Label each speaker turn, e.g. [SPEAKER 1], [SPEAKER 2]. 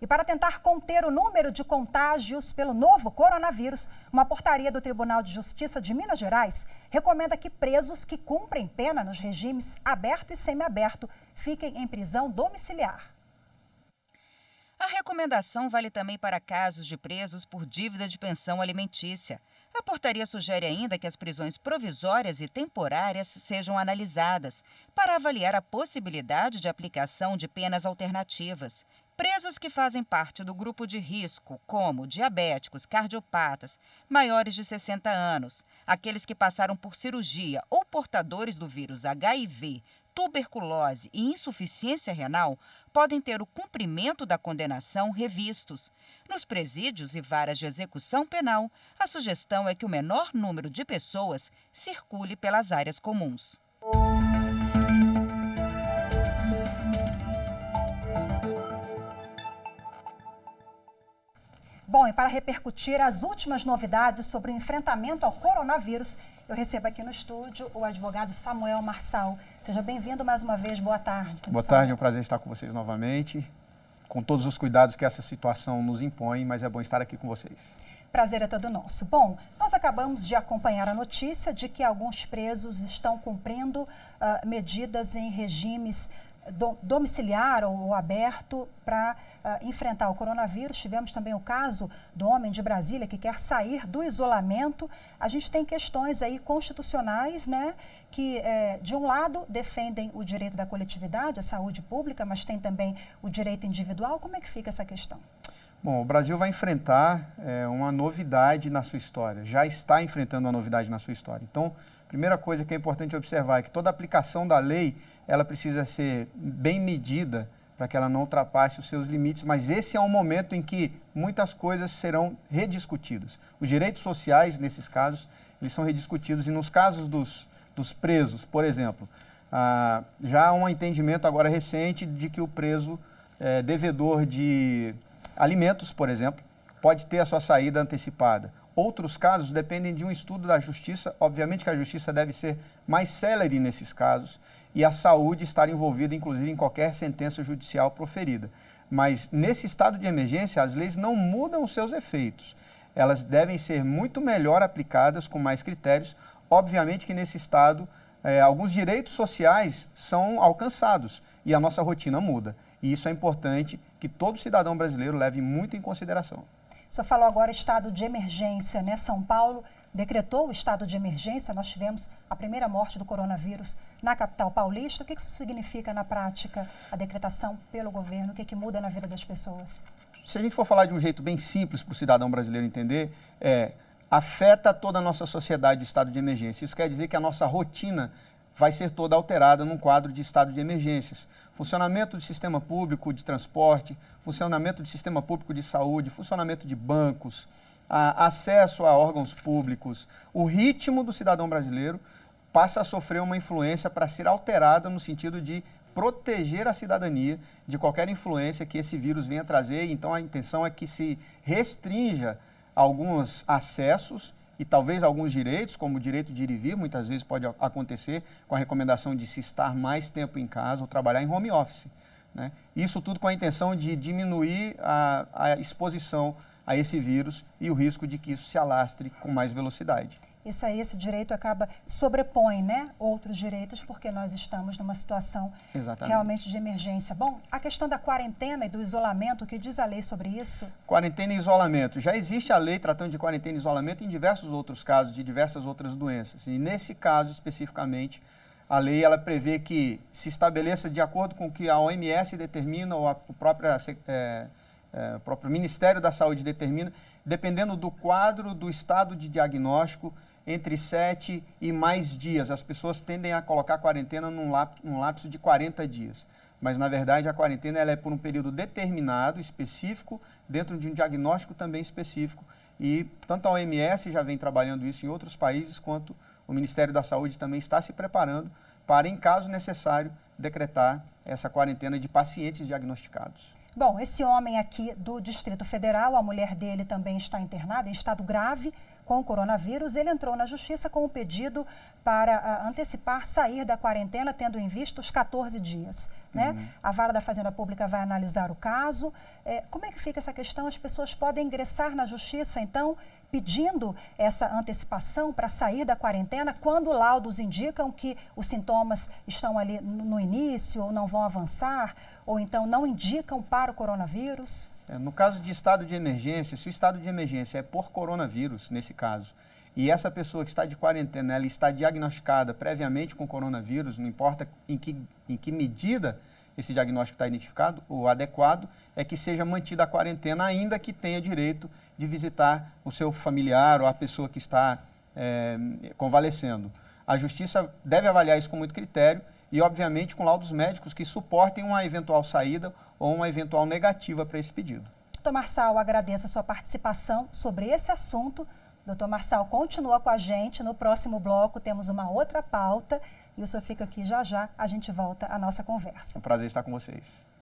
[SPEAKER 1] E para tentar conter o número de contágios pelo novo coronavírus, uma portaria do Tribunal de Justiça de Minas Gerais recomenda que presos que cumprem pena nos regimes aberto e semiaberto fiquem em prisão domiciliar.
[SPEAKER 2] A recomendação vale também para casos de presos por dívida de pensão alimentícia. A portaria sugere ainda que as prisões provisórias e temporárias sejam analisadas para avaliar a possibilidade de aplicação de penas alternativas. Presos que fazem parte do grupo de risco, como diabéticos, cardiopatas, maiores de 60 anos, aqueles que passaram por cirurgia ou portadores do vírus HIV, tuberculose e insuficiência renal, podem ter o cumprimento da condenação revistos. Nos presídios e varas de execução penal, a sugestão é que o menor número de pessoas circule pelas áreas comuns.
[SPEAKER 1] Bom, e para repercutir as últimas novidades sobre o enfrentamento ao coronavírus, eu recebo aqui no estúdio o advogado Samuel Marçal. Seja bem-vindo mais uma vez, boa tarde.
[SPEAKER 3] Boa tarde, é um prazer estar com vocês novamente, com todos os cuidados que essa situação nos impõe, mas é bom estar aqui com vocês.
[SPEAKER 1] Prazer é todo nosso. Bom, nós acabamos de acompanhar a notícia de que alguns presos estão cumprindo medidas em regimes domiciliar ou aberto para enfrentar o coronavírus. Tivemos também o caso do homem de Brasília que quer sair do isolamento. A gente tem questões aí constitucionais, né, que de um lado defendem o direito da coletividade, a saúde pública, mas tem também o direito individual. Como é que fica essa questão?
[SPEAKER 3] Bom, o Brasil vai enfrentar uma novidade na sua história, já está enfrentando uma novidade na sua história. Então, primeira coisa que é importante observar é que toda aplicação da lei, ela precisa ser bem medida para que ela não ultrapasse os seus limites, mas esse é um momento em que muitas coisas serão rediscutidas. Os direitos sociais, nesses casos, eles são rediscutidos e nos casos dos presos, por exemplo, já há um entendimento agora recente de que o preso devedor de alimentos, por exemplo, pode ter a sua saída antecipada. Outros casos dependem de um estudo da Justiça. Obviamente que a Justiça deve ser mais célere nesses casos e a saúde estar envolvida, inclusive, em qualquer sentença judicial proferida. Mas, nesse estado de emergência, as leis não mudam os seus efeitos. Elas devem ser muito melhor aplicadas, com mais critérios. Obviamente que, nesse estado, alguns direitos sociais são alcançados e a nossa rotina muda. E isso é importante que todo cidadão brasileiro leve muito em consideração.
[SPEAKER 1] O senhor falou agora estado de emergência, né? São Paulo decretou o estado de emergência. Nós tivemos a primeira morte do coronavírus na capital paulista. O que isso significa na prática, a decretação pelo governo? O que muda na vida das pessoas?
[SPEAKER 3] Se a gente for falar de um jeito bem simples para o cidadão brasileiro entender, afeta toda a nossa sociedade o estado de emergência. Isso quer dizer que a nossa rotina vai ser toda alterada num quadro de estado de emergências. Funcionamento do sistema público de transporte, funcionamento do sistema público de saúde, funcionamento de bancos, acesso a órgãos públicos. O ritmo do cidadão brasileiro passa a sofrer uma influência para ser alterada no sentido de proteger a cidadania de qualquer influência que esse vírus venha trazer. Então, a intenção é que se restrinja alguns acessos e talvez alguns direitos, como o direito de ir e vir, muitas vezes pode acontecer com a recomendação de se estar mais tempo em casa ou trabalhar em home office, né? Isso tudo com a intenção de diminuir a exposição a esse vírus e o risco de que isso se alastre com mais velocidade.
[SPEAKER 1] Esse direito sobrepõe, né, outros direitos, porque nós estamos numa situação realmente de emergência. Bom, a questão da quarentena e do isolamento, o que diz a lei sobre isso?
[SPEAKER 3] Quarentena e isolamento. Já existe a lei tratando de quarentena e isolamento em diversos outros casos, de diversas outras doenças. E nesse caso, especificamente, a lei ela prevê que se estabeleça de acordo com o que a OMS determina ou o próprio Ministério da Saúde determina, dependendo do quadro do estado de diagnóstico, entre 7 e mais dias. As pessoas tendem a colocar a quarentena num lapso de 40 dias. Mas, na verdade, a quarentena ela é por um período determinado, específico, dentro de um diagnóstico também específico. E tanto a OMS já vem trabalhando isso em outros países, quanto o Ministério da Saúde também está se preparando para, em caso necessário, decretar essa quarentena de pacientes diagnosticados.
[SPEAKER 1] Bom, esse homem aqui do Distrito Federal, a mulher dele também está internada em estado grave com o coronavírus, ele entrou na justiça com um pedido para antecipar sair da quarentena, tendo em vista os 14 dias. Né? A Vara da Fazenda Pública vai analisar o caso. Como é que fica essa questão? As pessoas podem ingressar na justiça, então, pedindo essa antecipação para sair da quarentena, quando laudos indicam que os sintomas estão ali no início, ou não vão avançar, ou então não indicam para o coronavírus?
[SPEAKER 3] No caso de estado de emergência, se o estado de emergência é por coronavírus, nesse caso, e essa pessoa que está de quarentena, ela está diagnosticada previamente com coronavírus, não importa em que medida esse diagnóstico está identificado, o adequado é que seja mantida a quarentena, ainda que tenha direito de visitar o seu familiar ou a pessoa que está convalescendo. A Justiça deve avaliar isso com muito critério e, obviamente, com laudos médicos que suportem uma eventual saída ou uma eventual negativa para esse pedido.
[SPEAKER 1] Doutor Marçal, agradeço a sua participação sobre esse assunto. Doutor Marçal, continua com a gente. No próximo bloco temos uma outra pauta e o senhor fica aqui já já, a gente volta à nossa conversa.
[SPEAKER 3] É um prazer estar com vocês.